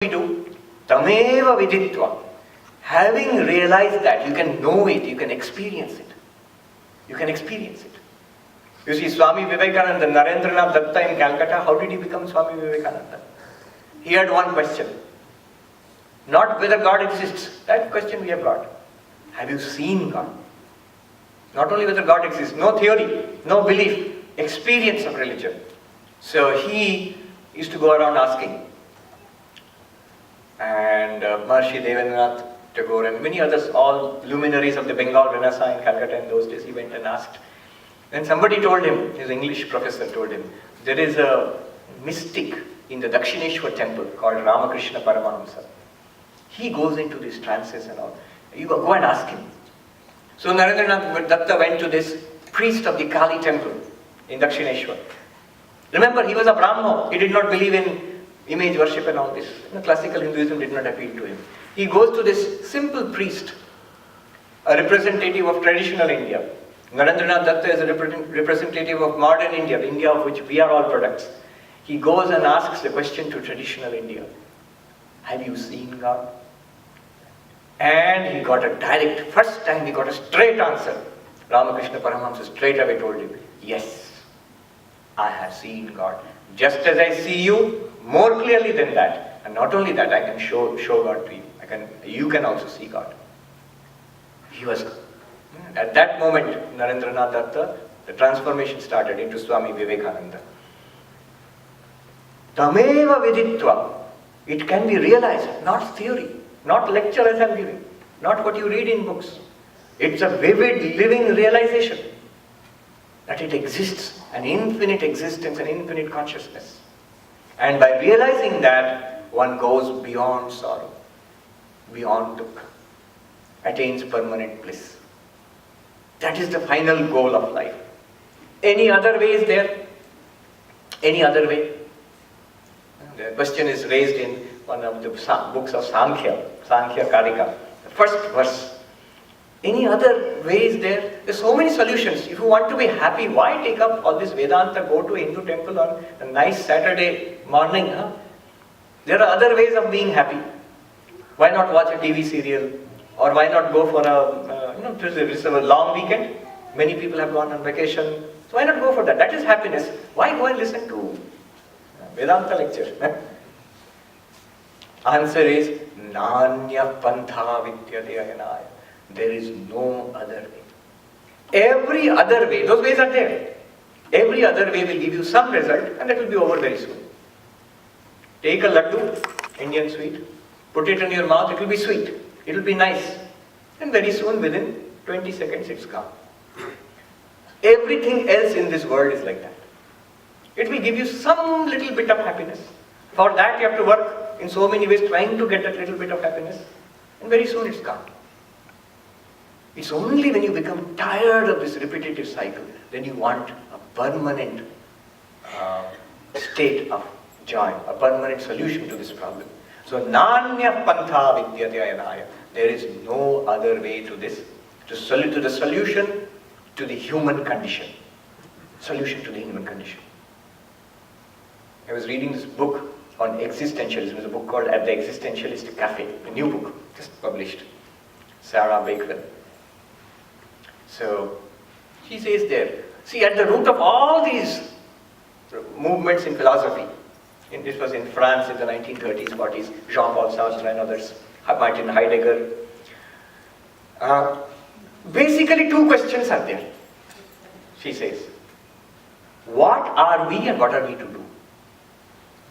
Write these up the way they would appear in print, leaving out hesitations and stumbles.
we do? Tameva viditva. Having realized that, you can know it, you can experience it. You can experience it. You see, Swami Vivekananda, Narendranath Datta in Calcutta, how did he become Swami Vivekananda? He had one question. Not whether God exists. That question we have got. Have you seen God? Not only whether God exists, no theory, no belief, experience of religion. So he used to go around asking. And Maharishi Devendranath Tagore and many others, all luminaries of the Bengal Renaissance in Calcutta in those days, he went and asked. Then somebody told him, his English professor told him, there is a mystic in the Dakshineshwar temple called Ramakrishna Paramahamsa. He goes into these trances and all. You go and ask him. So Narendranath Datta went to this priest of the Kali temple in Dakshineshwar. Remember, he was a Brahmo. He did not believe in image worship and all this. Classical Hinduism did not appeal to him. He goes to this simple priest, a representative of traditional India. Narendranath Datta is a representative of modern India, the India of which we are all products. He goes and asks the question to traditional India. Have you seen God? And he got a direct, first time he got a straight answer. Ramakrishna Paramahamsa straight away told him, yes, I have seen God. Just as I see you, more clearly than that. And not only that, I can show God to you. You can also see God. He was, at that moment, Narendranath Datta, the transformation started into Swami Vivekananda. Tameva viditva. It can be realized, not theory, not lecture as I'm giving, not what you read in books. It's a vivid, living realization that it exists, an infinite existence, an infinite consciousness. And by realizing that, one goes beyond sorrow, beyond dukkha, attains permanent bliss. That is the final goal of life. Any other way is there? Any other way? The question is raised in one of the books of Sankhya Karika, the first verse. Any other way is there? There's so many solutions. If you want to be happy, why take up all this Vedanta, go to a Hindu temple on a nice Saturday morning? There are other ways of being happy. Why not watch a TV serial? Or why not go for it's a long weekend. Many people have gone on vacation. So why not go for that? That is happiness. Why go and listen to Vedanta lecture? Answer is, Nanya Pantha Vidyate Ayanaya. There is no other way. Every other way, those ways are there. Every other way will give you some result and that will be over very soon. Take a laddu, Indian sweet, put it in your mouth, it will be sweet, it will be nice. And very soon, within 20 seconds, it's gone. Everything else in this world is like that. It will give you some little bit of happiness. For that you have to work in so many ways trying to get that little bit of happiness. And very soon it's gone. It's only when you become tired of this repetitive cycle, then you want a permanent state of joy, a permanent solution to this problem. So, Nanya Pantha Vidyate Ayanaya. There is no other way to this, to the solution to the human condition. Solution to the human condition. I was reading this book on existentialism. It's a book called At the Existentialist Cafe, a new book, just published. Sarah Bakewell. So, she says there, see, at the root of all these movements in philosophy, and this was in France in the 1930s, 40s, Jean-Paul Sartre and others, Martin Heidegger. Basically, two questions are there, she says. What are we and what are we to do?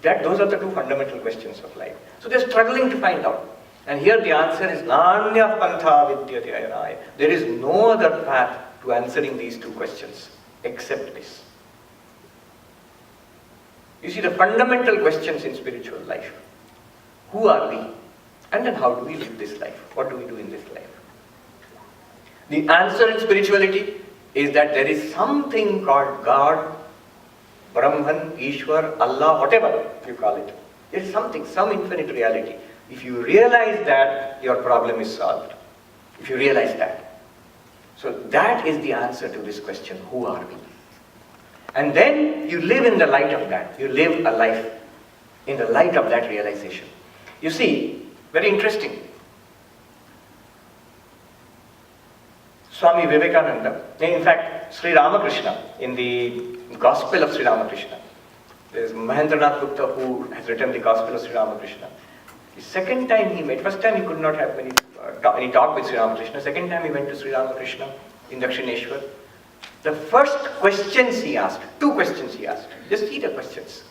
Those are the two fundamental questions of life. So they're struggling to find out. And here the answer is Nanya Pantha Vidyate Ayanaya. There is no other path to answering these two questions except this. You see, the fundamental questions in spiritual life. Who are we? And then how do we live this life? What do we do in this life? The answer in spirituality is that there is something called God, Brahman, Ishwar, Allah, whatever you call it. There is something, some infinite reality. If you realize that, your problem is solved. If you realize that. So that is the answer to this question, who are we? And then you live in the light of that. You live a life in the light of that realization. You see, very interesting. Swami Vivekananda, in fact, Sri Ramakrishna, in the Gospel of Sri Ramakrishna, there is Mahendranath Gupta who has written the Gospel of Sri Ramakrishna. The second time he met, first time he could not have any talk with Sri Ramakrishna, second time he went to Sri Ramakrishna in Dakshineshwar. The first questions he asked, 2 questions he asked, just see the questions.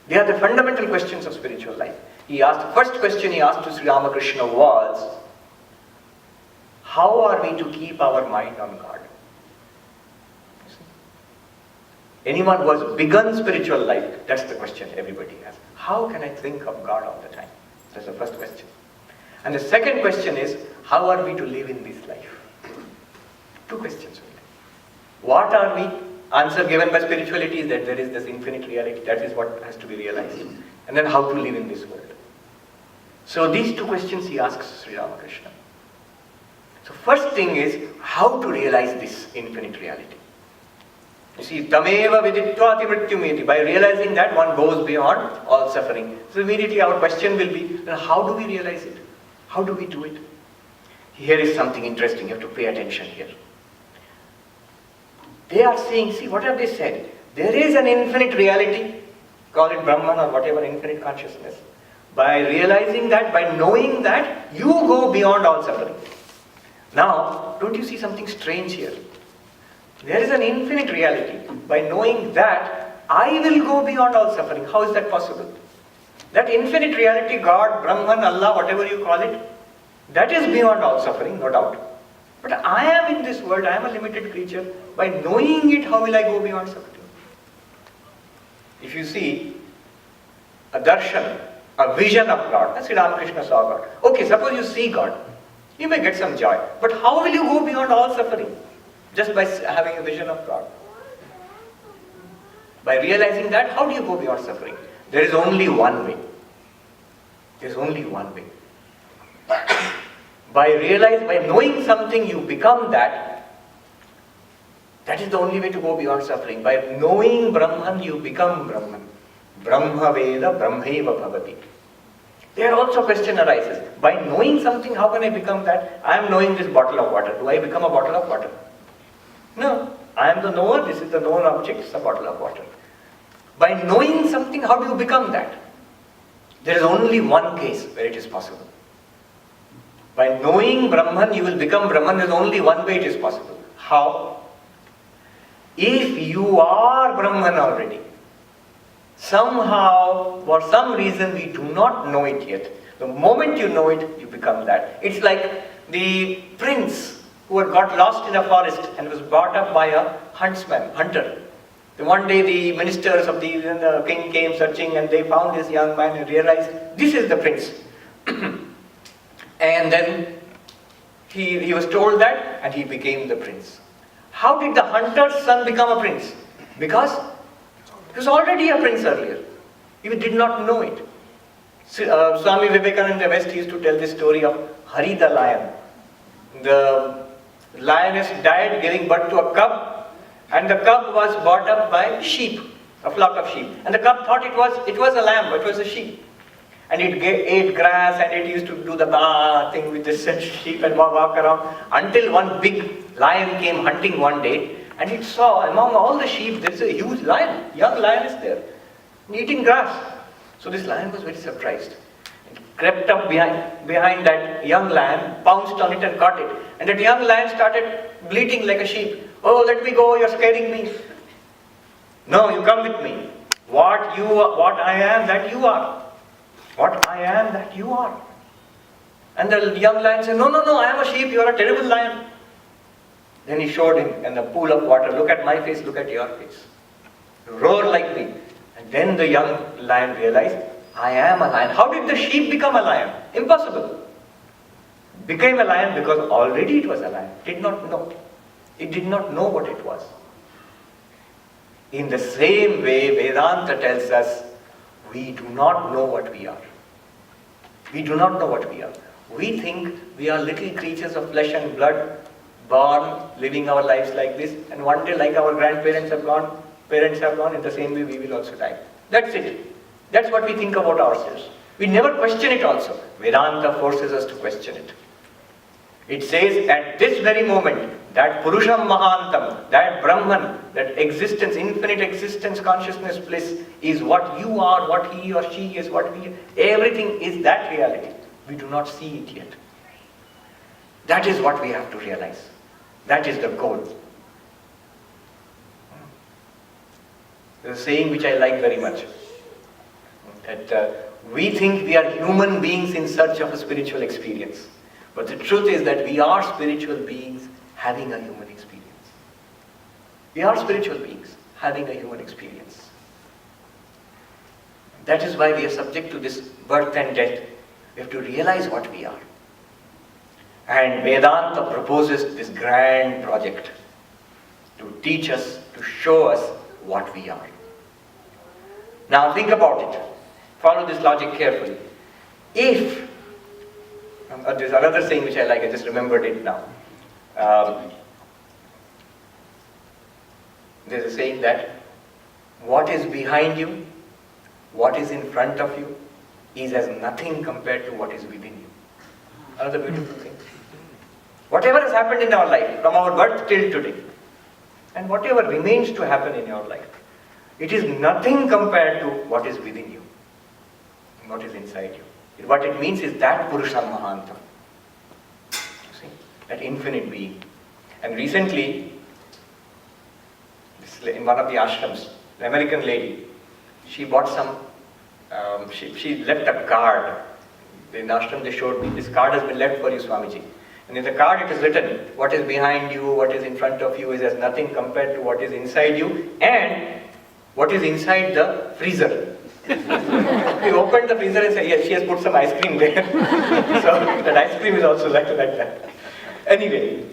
They are the fundamental questions of spiritual life. First question he asked to Sri Ramakrishna was, how are we to keep our mind on God? Anyone who has begun spiritual life, that's the question everybody has. How can I think of God all the time? That's the first question. And the second question is, how are we to live in this life? 2 questions only. What are we? Answer given by spirituality is that there is this infinite reality. That is what has to be realized. And then how to live in this world. So these 2 questions he asks Sri Ramakrishna. So first thing is how to realize this infinite reality. You see, tameva viditva ati mrityumeti. By realizing that, one goes beyond all suffering. So immediately our question will be, then how do we realize it? How do we do it? Here is something interesting. You have to pay attention here. They are saying, see, what have they said? There is an infinite reality, call it Brahman or whatever, infinite consciousness. By realizing that, by knowing that, you go beyond all suffering. Now, don't you see something strange here? There is an infinite reality. By knowing that, I will go beyond all suffering. How is that possible? That infinite reality, God, Brahman, Allah, whatever you call it, that is beyond all suffering, no doubt. But I am in this world, I am a limited creature. By knowing it, how will I go beyond suffering? If you see a darshan, a vision of God, as Sri Ramakrishna saw God. Okay, suppose you see God, you may get some joy. But how will you go beyond all suffering? Just by having a vision of God. By realizing that, how do you go beyond suffering? There is only one way. There is only one way. By knowing something, you become that. That is the only way to go beyond suffering. By knowing Brahman, you become Brahman. Brahma Veda Brahmaiva Bhavati. There also question arises. By knowing something, how can I become that? I am knowing this bottle of water. Do I become a bottle of water? No. I am the knower. This is the known object. It's a bottle of water. By knowing something, how do you become that? There is only one case where it is possible. By knowing Brahman, you will become Brahman. There is only one way it is possible. How? If you are Brahman already, somehow, for some reason, we do not know it yet. The moment you know it, you become that. It's like the prince who had got lost in a forest and was brought up by a hunter. One day the ministers of the king came searching and they found this young man and realized, this is the prince. And then he was told that and he became the prince. How did the hunter's son become a prince? Because he was already a prince earlier. He did not know it. Swami Vivekananda West used to tell this story of Hari the lion. The lioness died giving birth to a cub, and the cub was brought up by sheep, a flock of sheep. And the cub thought it was a lamb, it was a sheep. And it ate grass and it used to do the thing with this sheep and walk around until one big lion came hunting one day and it saw among all the sheep there is a huge lion, young lion is there, eating grass. So this lion was very surprised. It crept up behind that young lion, pounced on it and caught it. And that young lion started bleating like a sheep. Oh, let me go, you're scaring me. No, you come with me. What I am, that you are. What I am, that you are. And the young lion said, no, I am a sheep, you are a terrible lion. Then he showed him in the pool of water, look at my face, look at your face. Roar like me. And then the young lion realized, I am a lion. How did the sheep become a lion? Impossible. Became a lion because already it was a lion. Did not know. It did not know what it was. In the same way, Vedanta tells us, we do not know what we are. We do not know what we are. We think we are little creatures of flesh and blood, born, living our lives like this, and one day, like our grandparents have gone, in the same way we will also die. That's it. That's what we think about ourselves. We never question it also. Vedanta forces us to question it. It says at this very moment, that Purusham Mahantam, that Brahman, that existence, infinite existence, consciousness, bliss, is what you are, what he or she is, what we are. Everything is that reality. We do not see it yet. That is what we have to realize. That is the goal. There's a saying which I like very much. That we think we are human beings in search of a spiritual experience. But the truth is that we are spiritual beings having a human experience. We are spiritual beings having a human experience. That is why we are subject to this birth and death. We have to realize what we are. And Vedanta proposes this grand project to teach us, to show us what we are. Now think about it. Follow this logic carefully. If, there's another saying which I like, I just remembered it now. There's a saying that what is behind you, what is in front of you, is as nothing compared to what is within you. Another beautiful thing. Whatever has happened in our life, from our birth till today, and whatever remains to happen in your life, it is nothing compared to what is within you, what is inside you. What it means is that Purusham Mahantam. You see, that infinite being. And recently, in one of the ashrams, an American lady, she bought some, she left a card. In the ashram they showed me, this card has been left for you, Swamiji. And in the card it is written, what is behind you, what is in front of you is as nothing compared to what is inside you and what is inside the freezer. We opened the freezer and said, yes, she has put some ice cream there. So that ice cream is also like that. Anyway,